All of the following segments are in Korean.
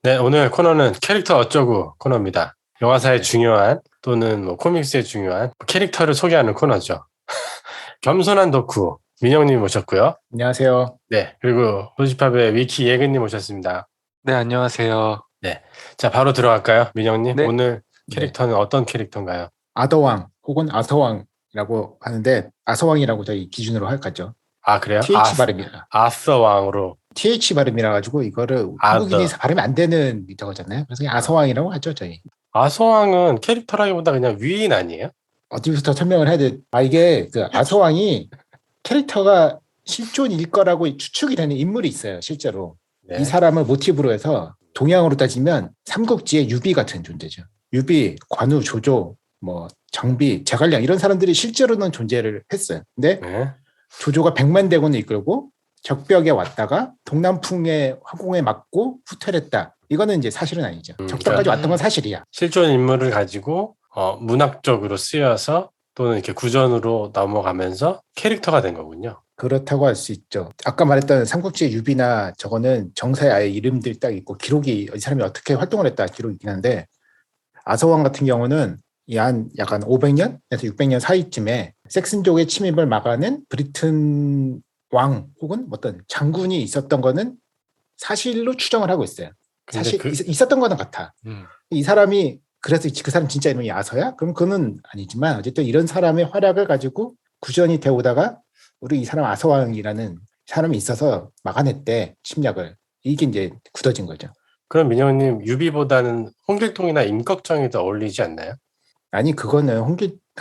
네, 오늘 코너는 캐릭터 어쩌고 코너입니다. 영화사의 중요한 또는 뭐 코믹스의 중요한 캐릭터를 소개하는 코너죠. 겸손한 덕후 민영님 모셨고요. 안녕하세요. 네, 그리고 호시팝의 위키 예근님 모셨습니다. 네, 안녕하세요. 네, 자 바로 들어갈까요, 민영님? 네. 오늘 캐릭터는 어떤 캐릭터인가요? 아더왕 혹은 아서왕이라고 하는데 아서왕이라고 저희 기준으로 할까죠? 아, 그래요? TH 발음이라. 아서 왕으로. TH 발음이라 가지고 이거를 한국인이 발음이 안 되는 저거잖아요. 그래서 그냥 아서왕이라고 하죠, 저희. 아서 왕은 캐릭터라기보다 그냥 위인 아니에요? 어디부터 설명을 해야 돼? 이게 그 아서왕이 캐릭터가 실존일 거라고 추측이 되는 인물이 있어요, 실제로. 네. 이 사람을 모티브로 해서 동양으로 따지면 삼국지의 유비 같은 존재죠. 유비, 관우, 조조, 뭐 정비, 제갈량 이런 사람들이 실제로는 존재를 했어요. 근데 네. 조조가 100만 대군을 이끌고 적벽에 왔다가 동남풍의 화공에 맞고 후퇴했다. 이거는 이제 사실은 아니죠. 적벽까지 왔던 건 사실이야. 실존 인물을 가지고 문학적으로 쓰여서 또는 이렇게 구전으로 넘어가면서 캐릭터가 된 거군요. 그렇다고 할 수 있죠. 아까 말했던 삼국지의 유비나 저거는 정사에 아예 이름들이 딱 있고 기록이 이 사람이 어떻게 활동을 했다 기록이 있긴 한데 아서왕 같은 경우는 한 약간 500년에서 600년 사이쯤에 섹슨족의 침입을 막아낸 브리튼 왕 혹은 어떤 장군이 있었던 거는 사실로 추정을 하고 있어요. 사실 있었던 거는 같아. 이 사람이 그래서 그 사람 진짜 이름이 아서야? 그럼 그건 아니지만 어쨌든 이런 사람의 활약을 가지고 구전이 되오다가 우리 이 사람 아서왕이라는 사람이 있어서 막아냈대, 침략을. 이게 이제 굳어진 거죠. 그럼 민영님 유비보다는 홍길동이나 임꺽정이 더 어울리지 않나요? 아니 그거는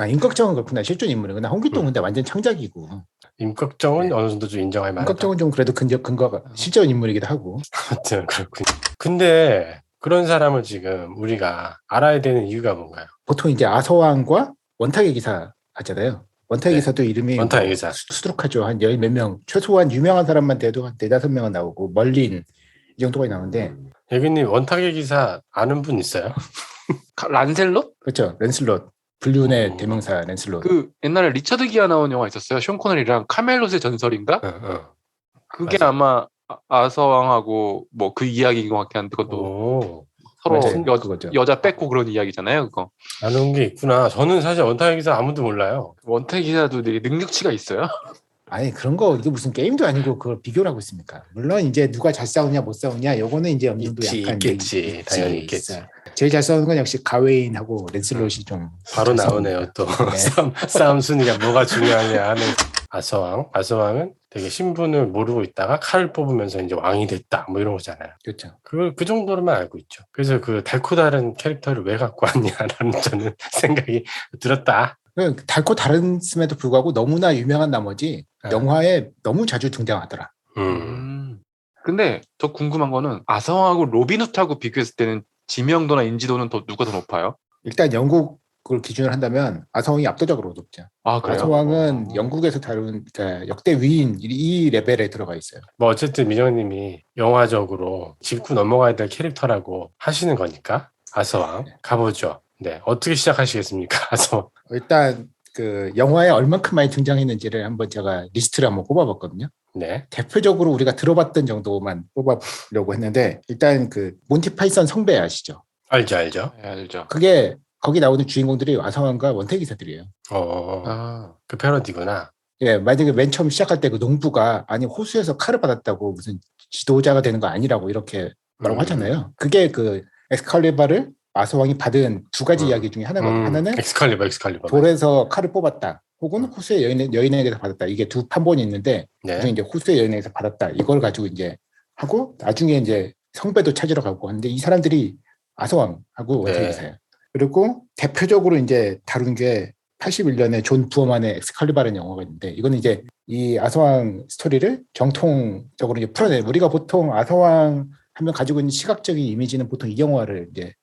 임꺽정은 그렇구나. 실존 인물이구나. 홍길동은 근데 완전 창작이고. 임꺽정은 어느 정도 좀 인정할 만하다. 임꺽정은 좀 그래도 근거가 실존 인물이기도 하고. 아무튼 그렇군요. 근데 그런 사람을 지금 우리가 알아야 되는 이유가 뭔가요? 보통 이제 아서왕과 원탁의 기사 하잖아요. 원탁의 기사도 이름이 원탁의 기사. 수두룩하죠. 한 열 몇 명. 최소한 유명한 사람만 돼도 한 4-5명은 나오고 멀린 이 정도가 나오는데. 예근님 원탁의 기사 아는 분 있어요? 란셀롯? 그렇죠. 랜슬롯. 불륜의 대명사 랜슬롯. 그 옛날에 리처드 기어 나온 영화 있었어요. 숀 코너리랑 카멜롯의 전설인가? 그게 맞아. 아마 아서왕하고 뭐 그 이야기인 것 같긴 한데 그것도 서로 여자 뺏고 그런 이야기잖아요. 그거. 아는 게 있구나. 저는 사실 원탁의 기사 아무도 몰라요. 원탁의 기사도 되게 능력치가 있어요. 아니 그런 거 이게 무슨 게임도 아니고 그걸 비교를 하고 있습니까? 물론 이제 누가 잘 싸우냐 못 싸우냐 요거는 이제 어느 정도 약간 있겠지. 당연히 있겠지. 제일 잘 싸우는 건 역시 가웨인하고 랜슬롯이 좀 바로 나오네요. 또 싸움 순위가 뭐가 중요하냐 하는 아서왕은 되게 신분을 모르고 있다가 칼을 뽑으면서 이제 왕이 됐다 뭐 이런 거잖아요. 그렇죠. 그걸 그 정도로만 알고 있죠. 그래서 그 달코 다른 캐릭터를 왜 갖고 왔냐라는 저는 생각이 들었다. 달코 다른음에도 불구하고 너무나 유명한 나머지 영화에 너무 자주 등장하더라. 근데 저 궁금한 거는 아서왕하고 로빈훗하고 비교했을 때는 지명도나 인지도는 누가 더 높아요? 일단 영국을 기준으로 한다면 아서왕이 압도적으로 높죠. 아, 그래요? 아서왕은 영국에서 다룬 그러니까 역대 위인 이 레벨에 들어가 있어요. 뭐 어쨌든 민정님이 영화적으로 짚고 넘어가야 될 캐릭터라고 하시는 거니까 아서왕 가보죠. 네, 어떻게 시작하시겠습니까? 아서왕. 일단 그 영화에 얼만큼 많이 등장했는지를 한번 제가 리스트를 한번 뽑아봤거든요. 네. 대표적으로 우리가 들어봤던 정도만 뽑아보려고 했는데 일단 그 몬티 파이썬 성배 아시죠? 알죠. 네, 알죠. 그게 거기 나오는 주인공들이 아서왕과 원탁 기사들이에요. 그 패러디구나. 예, 만약에 맨 처음 시작할 때 그 농부가 아니 호수에서 칼을 받았다고 무슨 지도자가 되는 거 아니라고 이렇게 말하고 하잖아요. 그게 그 엑스칼리버를 아서왕이 받은 두 가지 이야기 중에 하나거든요. 하나는 엑스칼리버. 돌에서 칼을 뽑았다. 혹은 호수의 여인에게서 받았다. 이게 두 판본이 있는데 그중에 이제 호수의 여인에게서 받았다. 이걸 가지고 이제 하고 나중에 이제 성배도 찾으러 가고 하는데 이 사람들이 아서왕하고 원탁 기사예요. 그리고 대표적으로 이제 다룬 게 81년에 존 부어만의 엑스칼리버라는 영화가 있는데 이거는 이제 이 아서왕 스토리를 정통적으로 이제 풀어내. 우리가 보통 아서왕 하면 가지고 있는 시각적인 이미지는 보통 이 영화를 이제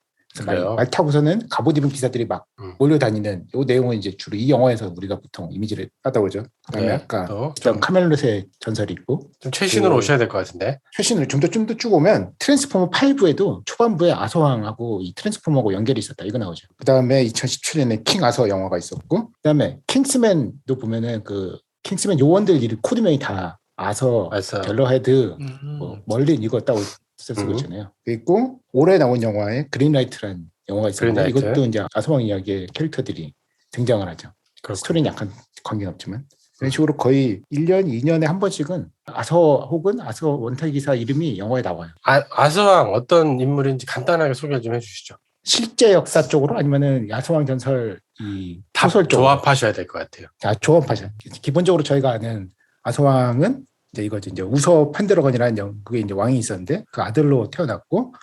말 타고서는 갑옷 입은 기사들이 막 몰려다니는 이 내용은 이제 주로 이 영화에서 우리가 보통 이미지를 따다오죠. 그다음에 아까 좀 카멜롯의 전설이 있고 좀 최신으로 오셔야 될 것 같은데. 최신으로 좀 더 쭉 오면 트랜스포머 5에도 초반부에 아서왕하고 이 트랜스포머하고 연결이 있었다. 이거 나오죠. 그다음에 2017년에 킹 아서 영화가 있었고 그다음에 킹스맨도 보면은 그 킹스맨 요원들 코드명이 다 아서, 아서. 갤러헤드, 뭐 멀린 이거 딱 쓰고 있잖아요. 그리고 올해 나온 영화에 그린라이트라는 영화가 있었는데 그린라이트. 이것도 이제 아서왕 이야기의 캐릭터들이 등장을 하죠. 그렇군요. 스토리는 약간 관계는 없지만 이런 식으로 거의 1년, 2년에 한 번씩은 아서 혹은 아서 원탁 기사 이름이 영화에 나와요. 아서왕 어떤 인물인지 간단하게 소개 좀 해주시죠. 실제 역사 쪽으로 아니면은 아서왕 전설 이 소설 쪽으로 조합하셔야 될 것 같아요. 조합하죠. 기본적으로 저희가 아는 아서왕은 이제 우서 판드러건이라는 그게 이제 왕이 있었는데 그 아들로 태어났고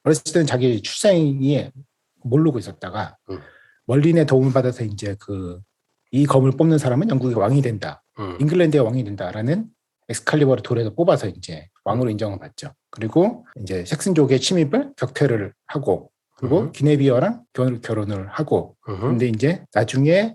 어렸을 때는 자기 출생이 모르고 있었다가 멀린의 도움을 받아서 이제 이 검을 뽑는 사람은 영국의 왕이 된다. 잉글랜드의 왕이 된다라는 엑스칼리버를 돌에서 뽑아서 이제 왕으로 인정을 받죠. 그리고 이제 색슨족의 침입을 격퇴를 하고 그리고 기네비어랑 결혼을 하고 근데 이제 나중에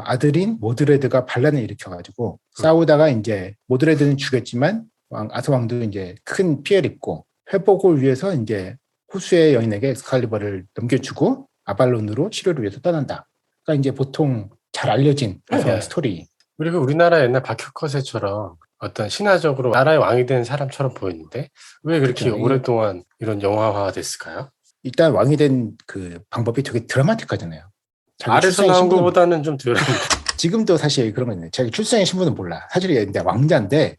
아들인 모드레드가 반란을 일으켜가지고 싸우다가 이제 모드레드는 죽였지만 아서왕도 이제 큰 피해를 입고 회복을 위해서 이제 호수의 여인에게 엑스칼리버를 넘겨주고 아발론으로 치료를 위해서 떠난다. 그러니까 이제 보통 잘 알려진 아서왕 스토리. 그리고 우리나라 옛날 박혁거세처럼 어떤 신화적으로 나라의 왕이 된 사람처럼 보이는데 왜 그렇게 그렇죠. 오랫동안 이런 영화화가 됐을까요? 일단 왕이 된 그 방법이 되게 드라마틱하잖아요. 아래서 나온 것보다는 좀 덜. 지금도 사실 그런 거 있네. 자기 출생의 신분은 몰라. 사실 근데 왕자인데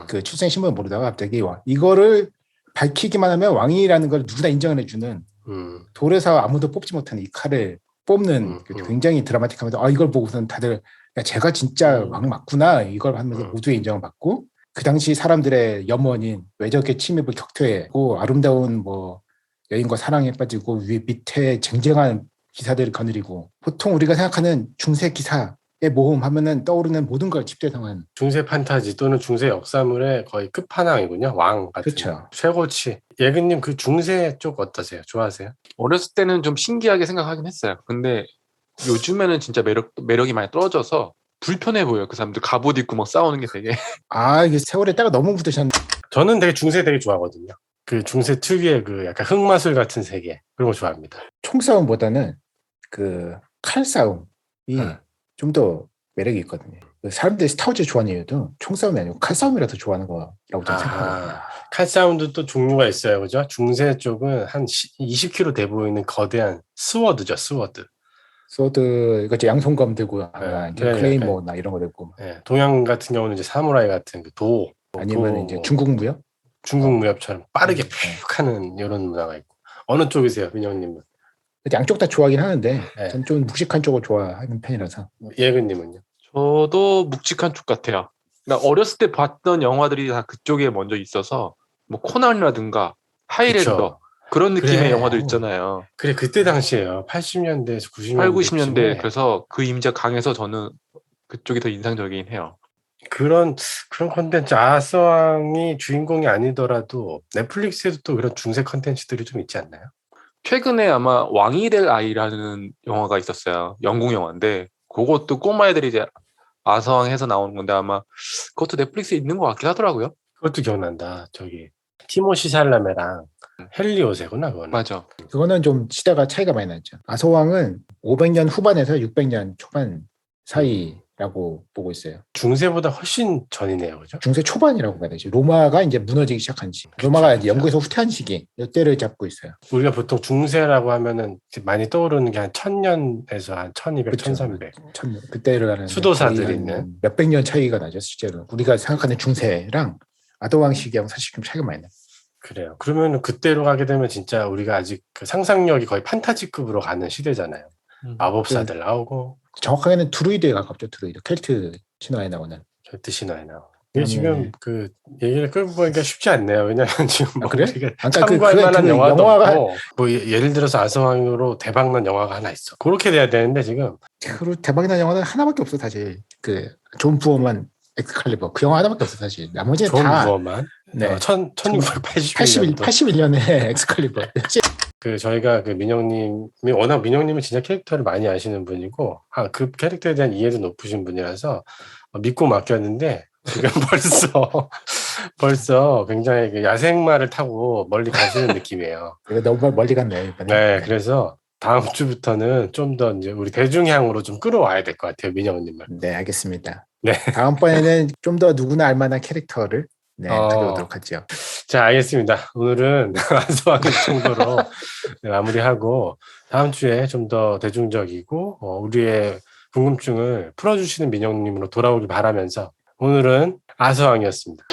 그 출생의 신분을 모르다가 갑자기 이거를 밝히기만 하면 왕이라는 걸 누구나 인정을 해주는 돌에서 아무도 뽑지 못하는 이 칼을 뽑는 굉장히 드라마틱하면서 이걸 보고서는 다들 야, 제가 진짜 왕 맞구나 이걸 하면서 모두의 인정을 받고 그 당시 사람들의 염원인 외적의 침입을 격퇴하고 아름다운 뭐 여인과 사랑에 빠지고 밑에 쟁쟁한 기사들을 거느리고 보통 우리가 생각하는 중세 기사의 모험 하면은 떠오르는 모든 걸 집대성한 중세 판타지 또는 중세 역사물의 거의 끝판왕이군요. 왕 같은. 그렇죠. 최고치. 예근님 그 중세 쪽 어떠세요? 좋아하세요? 어렸을 때는 좀 신기하게 생각하긴 했어요. 근데 요즘에는 진짜 매력이 많이 떨어져서 불편해 보여요. 그 사람들 갑옷 입고 막 싸우는 게 되게. 이게 세월에 때가 너무 묻으셨네. 저는 되게 중세 되게 좋아하거든요. 그 중세 특유의 그 약간 흑마술 같은 세계 그런 거 좋아합니다. 총싸움보다는 그 칼싸움이 좀 더 매력이 있거든요. 사람들이 스타워즈 좋아하는 이유도 총싸움이 아니고 칼싸움이라서 좋아하는 거라고 저는 생각합니다. 칼싸움도 또 종류가 있어요. 그죠? 중세 쪽은 한 20km 돼 보이는 거대한 스워드죠. 스워드. 이거 양손검 들고 클레이모나 이런 거 들고. 네, 동양 같은 경우는 이제 사무라이 같은 그 도 아니면 이제 중국 무협? 중국 무협처럼 빠르게 푹 하는 이런 문화가 있고. 어느 쪽이세요, 민영님은? 양쪽 다 좋아하긴 하는데 전 좀 묵직한 쪽을 좋아하는 편이라서. 예근님은요? 저도 묵직한 쪽 같아요. 그러니까 어렸을 때 봤던 영화들이 다 그쪽에 먼저 있어서 뭐 코난이라든가 하이랜더 그쵸. 그런 느낌의 영화들 있잖아요. 그래 그때 당시에요. 80년대에서 90년대. 8, 90년대 그래서 그 이미지가 강해서 저는 그쪽이 더 인상적이긴 해요. 그런 컨텐츠 아서왕이 주인공이 아니더라도 넷플릭스에도 또 그런 중세 컨텐츠들이 좀 있지 않나요? 최근에 아마 왕이 될 아이라는 영화가 있었어요. 영국 영화인데 그것도 꼬마 애들이 이제 아서왕 해서 나오는 건데 아마 그것도 넷플릭스에 있는 것 같긴 하더라고요. 그것도 기억난다. 저기 티모시 샬라메랑 헨리 오세구나 그거는. 맞아. 그거는 좀 시대가 차이가 많이 나죠. 아서왕은 500년 후반에서 600년 초반 사이라고 보고 있어요. 중세보다 훨씬 전이네요, 그죠? 중세 초반이라고 봐야 되죠. 로마가 이제 무너지기 시작한 시. 로마가 이제 영국에서 후퇴한 시기. 이때를 잡고 있어요. 우리가 보통 중세라고 하면은 많이 떠오르는 게 한 1000년에서 한 1200, 그쵸. 1300. 그때를 가는 수도사들이 있는 몇백 년 차이가 나죠, 실제로. 우리가 생각하는 중세랑 아도왕 시기하고 사실 좀 차이가 많이 나요. 그래요. 그러면 그때로 가게 되면 진짜 우리가 아직 그 상상력이 거의 판타지급으로 가는 시대잖아요. 마법사들 나오고. 정확하게는 드루이드에 가깝죠. 드루이드. 켈트 신화에 나오는. 절대 신화에 나오고. 지금 그 얘기를 끌고 보니까 쉽지 않네요. 왜냐면 지금 뭐 그래? 우리가 참고할 만한 영화도 영화가... 없고 뭐 예를 들어서 아서왕으로 대박난 영화가 하나 있어. 그렇게 돼야 되는데 지금 그리고 대박난 영화는 하나밖에 없어 사실. 그 존 부어만 엑스칼리버 그 영화 하나밖에 없어 사실. 나머지는 존 다 부어만. 네. 1981년도. 의 엑스칼리버. 그 저희가 그 민영님이 워낙 민영님은 진짜 캐릭터를 많이 아시는 분이고 그 캐릭터에 대한 이해도 높으신 분이라서 믿고 맡겼는데 지금 벌써 굉장히 그 야생마를 타고 멀리 가시는 느낌이에요. 이거 너무 멀리 갔네. 네, 그래서 다음 주부터는 좀 더 이제 우리 대중향으로 좀 끌어와야 될 것 같아요, 민영님을. 네, 알겠습니다. 네. 다음번에는 좀 더 누구나 알만한 캐릭터를 가져오도록 하죠. 자, 알겠습니다. 오늘은 아서왕 정도로 마무리하고 다음 주에 좀 더 대중적이고 우리의 궁금증을 풀어주시는 민영님으로 돌아오길 바라면서 오늘은 아서왕이었습니다.